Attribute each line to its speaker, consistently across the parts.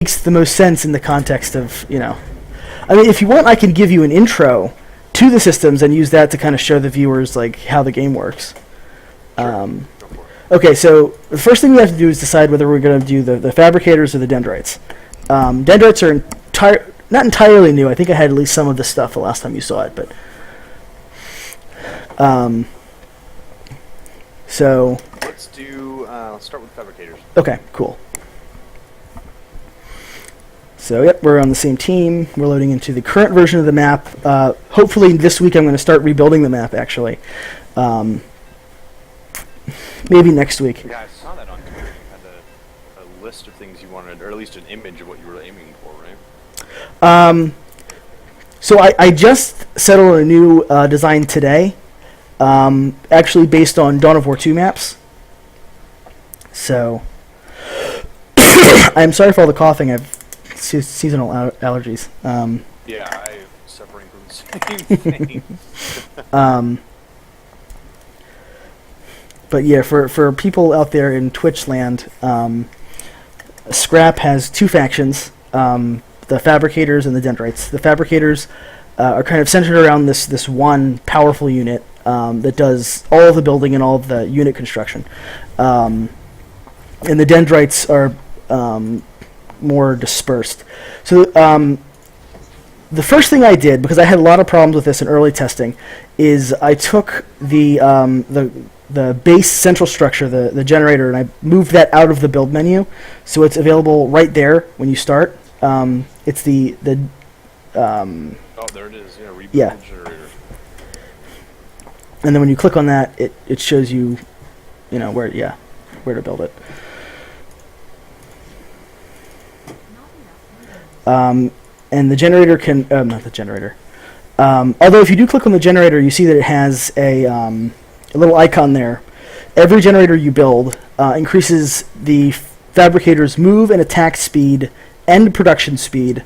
Speaker 1: makes the most sense in the context of, I mean, if you want, I can give you an intro to the systems and use that to kind of show the viewers like how the game works.
Speaker 2: Sure.
Speaker 1: Okay, so the first thing we have to do is decide whether we're going to do the Fabricators or the Dendrites. Dendrites are not entirely new. I think I had at least some of the stuff the last time you saw it, but so
Speaker 2: let's do. Let's start with Fabricators.
Speaker 1: Okay, cool. So yep, we're on the same team. We're loading into the current version of the map. Hopefully this week I'm going to start rebuilding the map, actually. Maybe next week.
Speaker 2: Yeah, I saw that on Twitter. You had a list of things you wanted, or at least an image of what you were aiming for, right?
Speaker 1: So I just settled a new design today, actually based on Dawn of War 2 maps. So I'm sorry for all the coughing. I've seasonal allergies.
Speaker 2: Yeah, I'm suffering from the same thing.
Speaker 1: But yeah, for people out there in Twitch land, Scrap has two factions, the Fabricators and the Dendrites. The Fabricators are kind of centered around this one powerful unit that does all of the building and all of the unit construction. And the Dendrites are more dispersed. So the first thing I did, because I had a lot of problems with this in early testing, is I took the base central structure, the generator, and I moved that out of the build menu, so it's available right there when you start. It's the
Speaker 2: oh, there it is. Yeah, rebuild generator.
Speaker 1: And then when you click on that, it shows you, where to build it. And the generator can not the generator. Although if you do click on the generator, you see that it has a little icon there. Every generator you build increases the Fabricator's move and attack speed and production speed.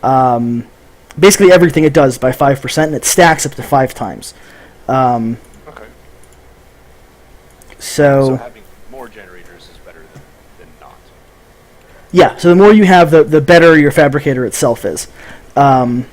Speaker 1: Basically everything it does by 5%, and it stacks up to 5 times.
Speaker 2: Okay. So having more generators is better than not.
Speaker 1: Yeah, so the more you have, the better your Fabricator itself is.
Speaker 2: Now,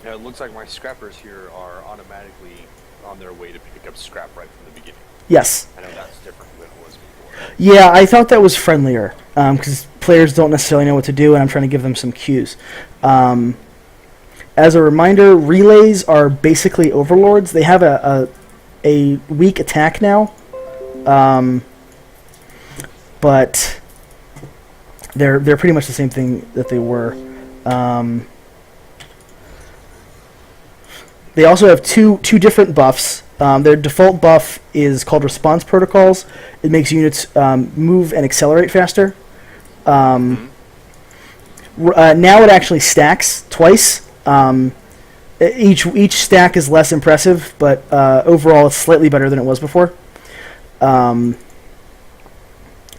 Speaker 2: it looks like my scrappers here are automatically on their way to pick up scrap right from the beginning.
Speaker 1: Yes.
Speaker 2: I know that's different than it was before.
Speaker 1: Yeah, I thought that was friendlier, because players don't necessarily know what to do, and I'm trying to give them some cues. As a reminder, relays are basically overlords. They have a weak attack now, but they're pretty much the same thing that they were. They also have two different buffs. Their default buff is called Response Protocols. It makes units move and accelerate faster. Now it actually stacks twice. Each stack is less impressive, but overall it's slightly better than it was before. And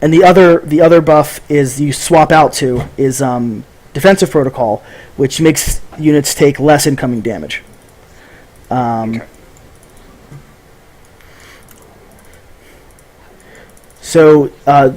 Speaker 1: the other buff is you swap out to is Defensive Protocol, which makes units take less incoming damage.
Speaker 2: Okay.
Speaker 1: So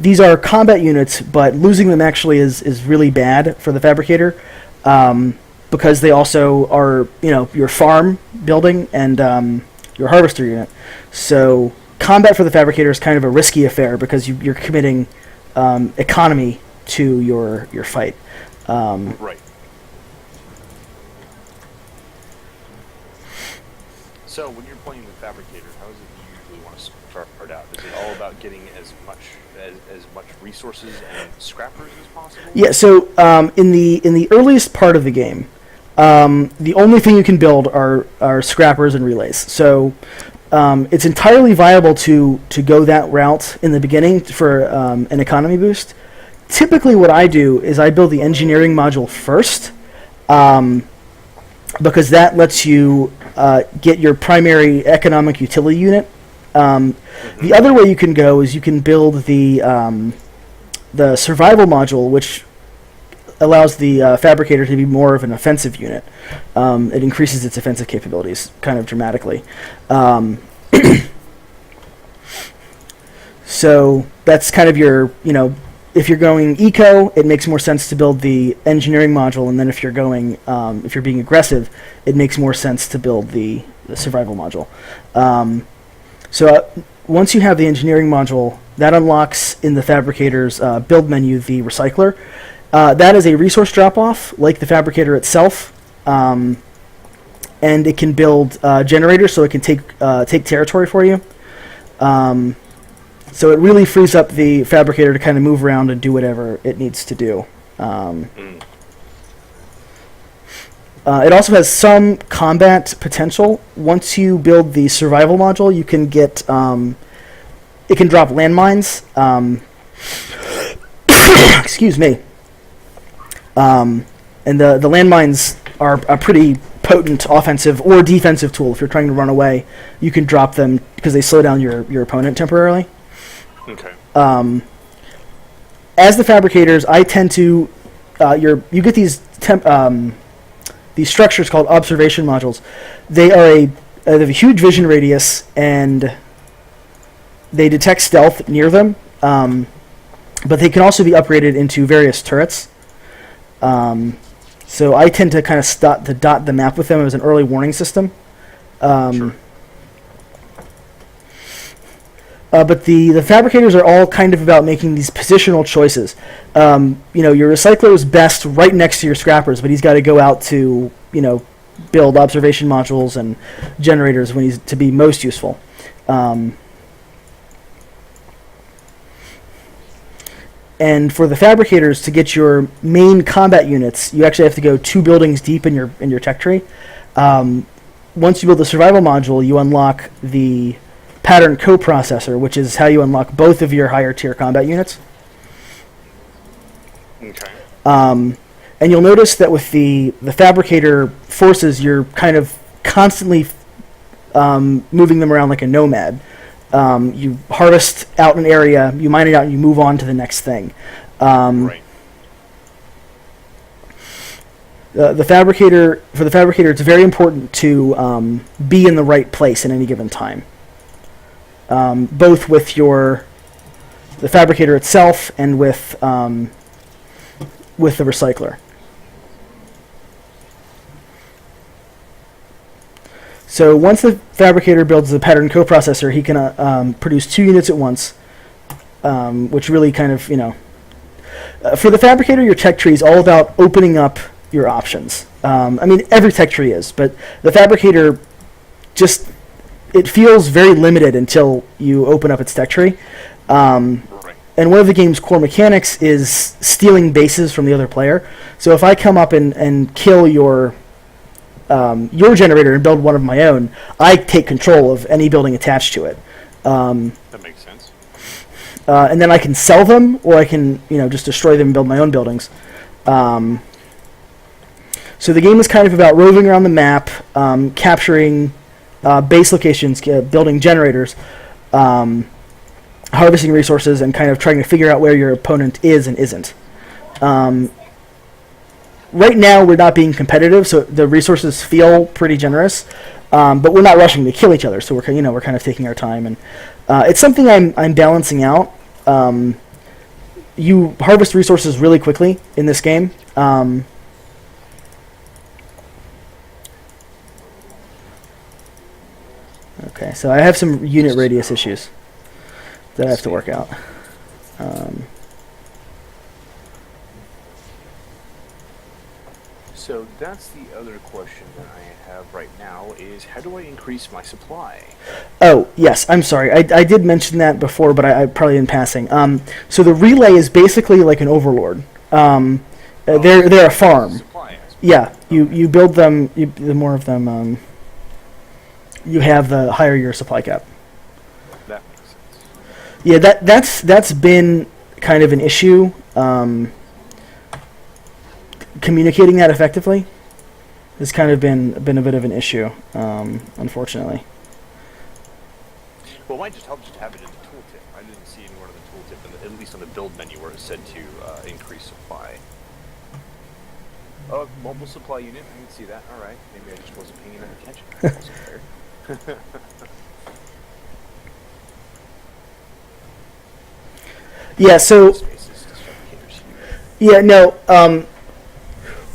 Speaker 1: these are combat units, but losing them actually is really bad for the Fabricator, because they also are your farm building and your harvester unit. So combat for the Fabricator is kind of a risky affair because you're committing economy to your fight.
Speaker 2: Right. So when you're playing the Fabricator, how is it you usually want to start out? Is it all about getting as much resources and scrappers as possible?
Speaker 1: Yeah. So in the earliest part of the game, the only thing you can build are scrappers and relays. So it's entirely viable to go that route in the beginning for an economy boost. Typically, what I do is I build the engineering module first, because that lets you get your primary economic utility unit. The other way you can go is you can build the survival module, which allows the Fabricator to be more of an offensive unit. It increases its offensive capabilities kind of dramatically. So that's kind of your, if you're going eco, it makes more sense to build the engineering module, and then if you're going, if you're being aggressive, it makes more sense to build the survival module. So once you have the engineering module, that unlocks in the Fabricator's build menu the recycler. That is a resource drop-off, like the Fabricator itself, and it can build generators, so it can take territory for you. So it really frees up the Fabricator to kind of move around and do whatever it needs to do. It also has some combat potential. Once you build the survival module, you can get... it can drop landmines. Excuse me. And the landmines are a pretty potent offensive or defensive tool. If you're trying to run away, you can drop them because they slow down your opponent temporarily.
Speaker 2: Okay.
Speaker 1: As the Fabricators, I tend to... you get these structures called observation modules. They have a huge vision radius, and they detect stealth near them, but they can also be upgraded into various turrets. So I tend to kind of dot the map with them as an early warning system.
Speaker 2: Sure.
Speaker 1: But the Fabricators are all kind of about making these positional choices. Your Recycler is best right next to your Scrappers, but he's got to go out to, build observation modules and generators when he's to be most useful. And for the Fabricators, to get your main combat units, you actually have to go 2 buildings deep in your tech tree. Once you build the survival module, you unlock the pattern coprocessor, which is how you unlock both of your higher tier combat units.
Speaker 2: Okay.
Speaker 1: And you'll notice that with the Fabricator forces, you're kind of constantly moving them around like a nomad. You harvest out an area, you mine it out, and you move on to the next thing.
Speaker 2: Right.
Speaker 1: For the Fabricator, it's very important to be in the right place at any given time. Both with the Fabricator itself and with the Recycler. So once the Fabricator builds the pattern coprocessor, he can produce 2 units at once, which really kind of, for the Fabricator, your tech tree is all about opening up your options. Every tech tree is, but the Fabricator just... it feels very limited until you open up its tech tree.
Speaker 2: Right.
Speaker 1: And one of the game's core mechanics is stealing bases from the other player. So if I come up and kill your generator and build one of my own, I take control of any building attached to it.
Speaker 2: That makes sense.
Speaker 1: And then I can sell them, or I can just destroy them and build my own buildings. So the game is kind of about roving around the map, capturing base locations, building generators, harvesting resources, and kind of trying to figure out where your opponent is and isn't. Right now, we're not being competitive, so the resources feel pretty generous, but we're not rushing to kill each other. So we're kind of taking our time, and it's something I'm balancing out. You harvest resources really quickly in this game. Okay, so I have some unit radius issues that I have to work out.
Speaker 2: So that's the other question that I have right now is how do I increase my supply?
Speaker 1: Oh, yes, I'm sorry. I did mention that before, but I probably in passing. So the relay is basically like an overlord. They're a farm. Yeah, you build them, the more of them... you have the higher your supply cap.
Speaker 2: That makes sense.
Speaker 1: Yeah, that's been kind of an issue. Communicating that effectively has kind of been a bit of an issue, unfortunately.
Speaker 2: Well, it might just help just to have it in the tooltip. I didn't see anywhere in the tooltip, at least on the build menu, where it said to increase supply. Oh, mobile supply unit. I can see that. All right. Maybe I just wasn't paying enough attention. That's also fair.
Speaker 1: Yeah. So
Speaker 2: Spaces does Fabricators use?
Speaker 1: yeah, no.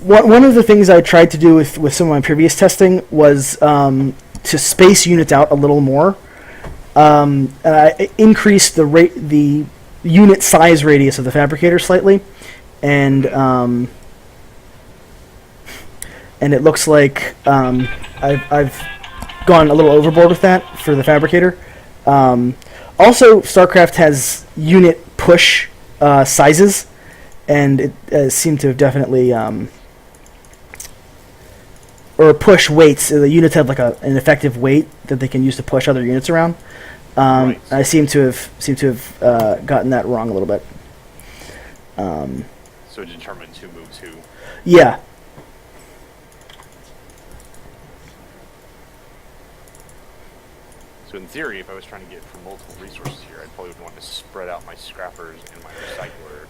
Speaker 1: One of the things I tried to do with some of my previous testing was to space units out a little more. And I increased the unit size radius of the Fabricator slightly, and it looks like I've gone a little overboard with that for the Fabricator. Also, StarCraft has unit push sizes, and it seemed to have definitely or push weights. The units have like an effective weight that they can use to push other units around.
Speaker 2: Right.
Speaker 1: I seem to have gotten that wrong a little bit.
Speaker 2: So it determines who moves who.
Speaker 1: Yeah.
Speaker 2: So in theory, if I was trying to get from multiple resources here, I'd probably want to spread out my scrappers and my recycler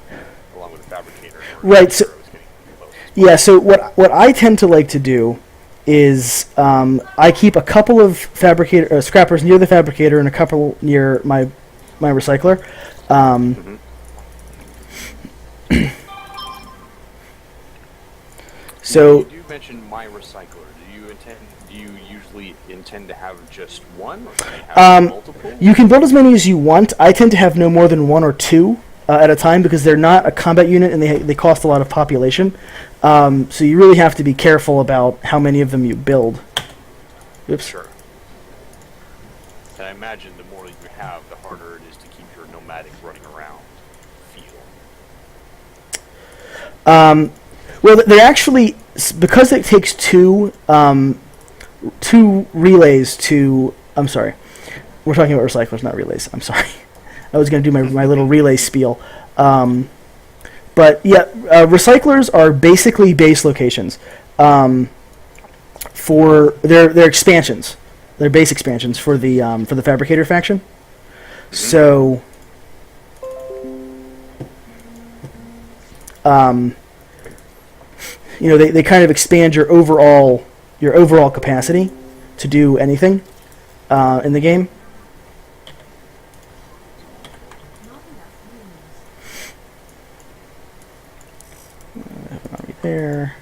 Speaker 2: along with the Fabricator.
Speaker 1: Right. So
Speaker 2: I was getting close.
Speaker 1: yeah. So what I tend to like to do is I keep a couple of scrappers near the Fabricator and a couple near my recycler. So
Speaker 2: you do mention my recycler. Do you usually intend to have just one, or do you have multiple?
Speaker 1: you can build as many as you want. I tend to have no more than one or two at a time because they're not a combat unit and they cost a lot of population. So you really have to be careful about how many of them you build. Oops.
Speaker 2: Sure. And I imagine the more you have, the harder it is to keep your nomadic running around feel.
Speaker 1: Well, they're actually, because it takes two relays to. I'm sorry, we're talking about recyclers, not relays. I'm sorry. I was going to do my little relay spiel. But yeah, recyclers are basically base locations for their expansions. They're base expansions for the Fabricator faction. So, they kind of expand your overall capacity to do anything in the game. Right there.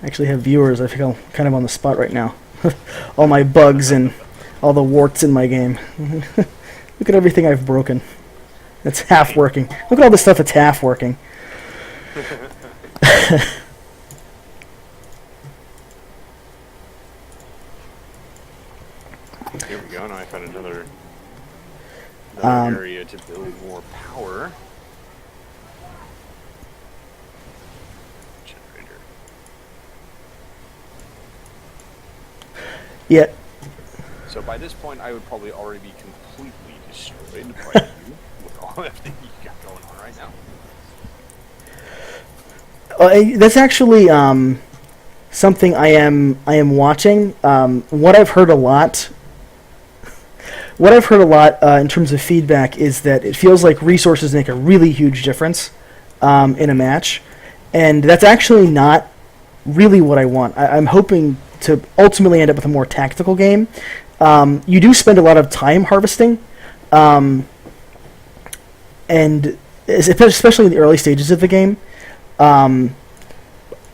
Speaker 1: I actually have viewers. I feel kind of on the spot right now. All my bugs and all the warts in my game. Look at everything I've broken. It's half working. Look at all this stuff that's half working.
Speaker 2: Here we go. Now I found another area to build more power. Generator.
Speaker 1: Yeah.
Speaker 2: So by this point, I would probably already be completely destroyed by you with all everything you got going on right now.
Speaker 1: That's actually something I am watching. What I've heard a lot in terms of feedback is that it feels like resources make a really huge difference in a match, and that's actually not really what I want. I'm hoping to ultimately end up with a more tactical game. You do spend a lot of time harvesting, and especially in the early stages of the game.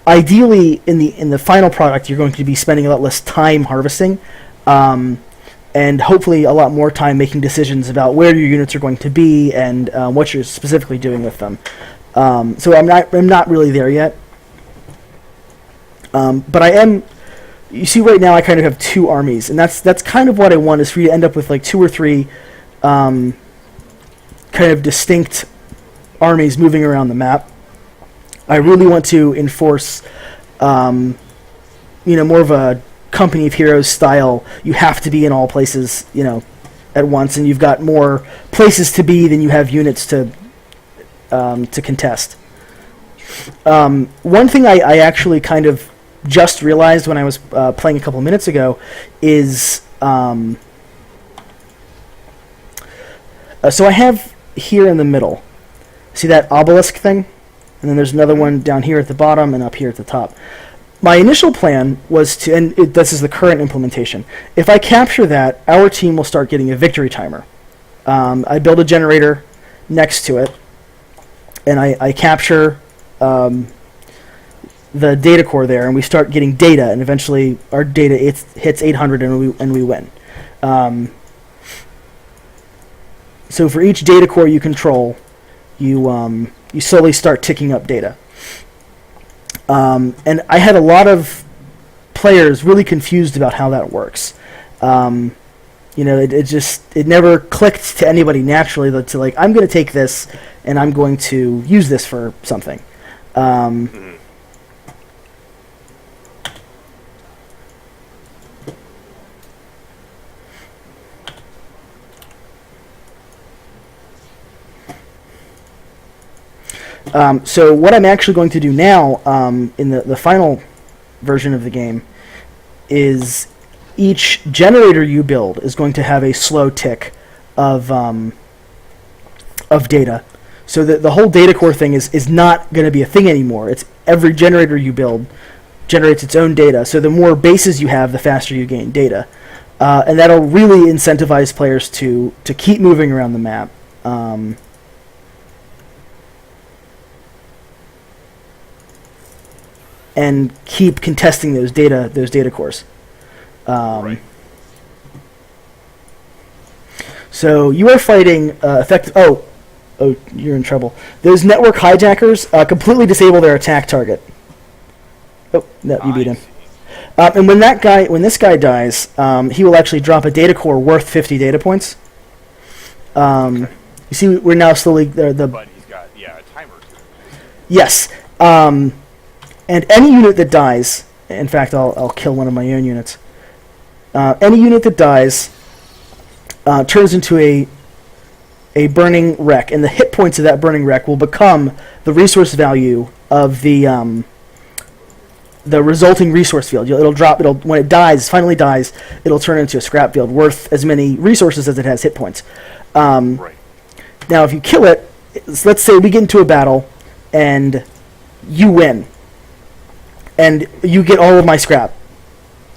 Speaker 1: Ideally, in the final product, you're going to be spending a lot less time harvesting, and hopefully a lot more time making decisions about where your units are going to be and what you're specifically doing with them. So I'm not really there yet, but I am. You see, right now I kind of have two armies, and that's kind of what I want, is for you to end up with like two or three kind of distinct armies moving around the map. I really want to enforce, more of a company of heroes style. You have to be in all places, at once, and you've got more places to be than you have units to contest. One thing I actually kind of just realized when I was playing a couple of minutes ago is so I have here in the middle, see that obelisk thing, and then there's another one down here at the bottom and up here at the top. my initial plan was to, and this is the current implementation. If I capture that, our team will start getting a victory timer. I build a generator next to it, and I capture the data core there, and we start getting data, and eventually our data hits 800, and we win. So for each data core you control, you slowly start ticking up data. And I had a lot of players really confused about how that works. It never clicked to anybody naturally to like, I'm going to take this and I'm going to use this for something. So what I'm actually going to do now, in the final version of the game, is each generator you build is going to have a slow tick of data. So that the whole data core thing is not going to be a thing anymore. It's every generator you build generates its own data. So the more bases you have, the faster you gain data. And that'll really incentivize players to keep moving around the map. And keep contesting those data cores.
Speaker 2: Right.
Speaker 1: So you are fighting effective. Oh, you're in trouble. Those network hijackers completely disable their attack target. Oh no, you beat him. And when this guy dies, he will actually drop a data core worth 50 data points. You see, we're now slowly
Speaker 2: But he's got a timer too.
Speaker 1: Yes. And any unit that dies, in fact, I'll kill one of my own units. Any unit that dies turns into a burning wreck, and the hit points of that burning wreck will become the resource value of the resulting resource field. It'll drop. When it finally dies, it'll turn into a scrap field worth as many resources as it has hit points.
Speaker 2: Right.
Speaker 1: Now, if you kill it, let's say we get into a battle, and you win. And you get all of my scrap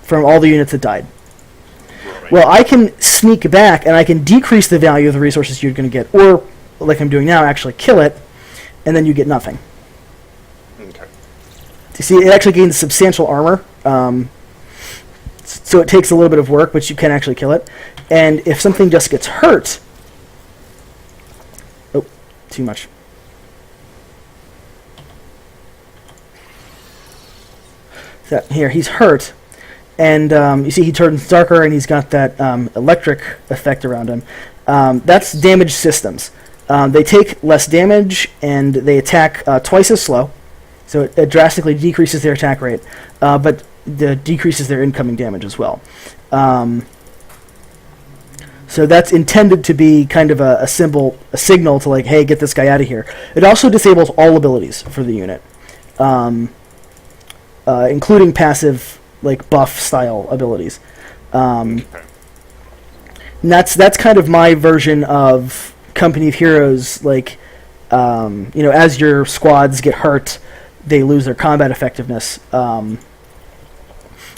Speaker 1: from all the units that died. Right. Well, I can sneak back and I can decrease the value of the resources you're going to get, or, like I'm doing now, actually kill it, and then you get nothing.
Speaker 2: Okay.
Speaker 1: You see, it actually gains substantial armor, so it takes a little bit of work, but you can actually kill it. And if something just gets hurt... Oh, too much. Here, he's hurt, and you see he turns darker, and he's got that electric effect around him. That's damaged systems. They take less damage, and they attack twice as slow, so it drastically decreases their attack rate, but decreases their incoming damage as well. So that's intended to be kind of a signal to like, hey, get this guy out of here. It also disables all abilities for the unit. Including passive, like buff style abilities. And that's kind of my version of Company of Heroes. Like, as your squads get hurt, they lose their combat effectiveness, and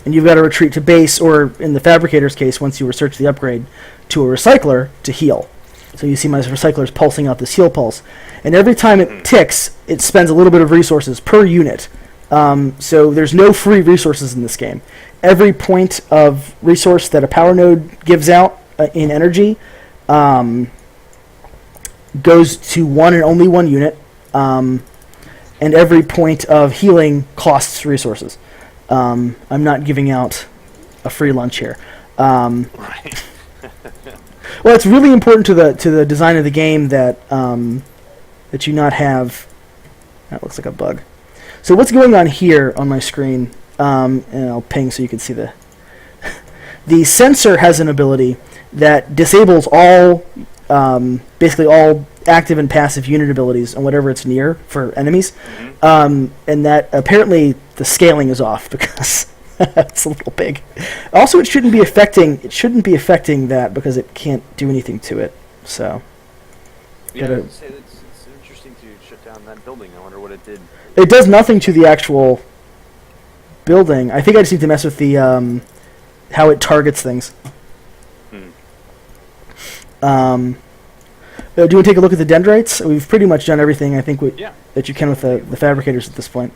Speaker 1: you've got to retreat to base, or in the Fabricator's case, once you research the upgrade, to a recycler to heal. So you see my recycler's pulsing out this heal pulse, and every time it ticks, it spends a little bit of resources per unit. So there's no free resources in this game. Every point of resource that a power node gives out in energy goes to one and only one unit, and every point of healing costs resources. I'm not giving out a free lunch here.
Speaker 2: Right.
Speaker 1: Well, it's really important to the design of the game that you not have... That looks like a bug. So what's going on here on my screen, and I'll ping so you can see the sensor has an ability that disables all, basically all active and passive unit abilities on whatever it's near for enemies, and that apparently the scaling is off because it's a little big. Also, it shouldn't be affecting that because it can't do anything to it. So
Speaker 2: yeah, it's interesting to shut down that building. I wonder what it did.
Speaker 1: It does nothing to the actual building. I think I just need to mess with the how it targets things. Do you want to take a look at the dendrites? We've pretty much done everything I think
Speaker 2: Yeah.
Speaker 1: that you can with the fabricators at this point.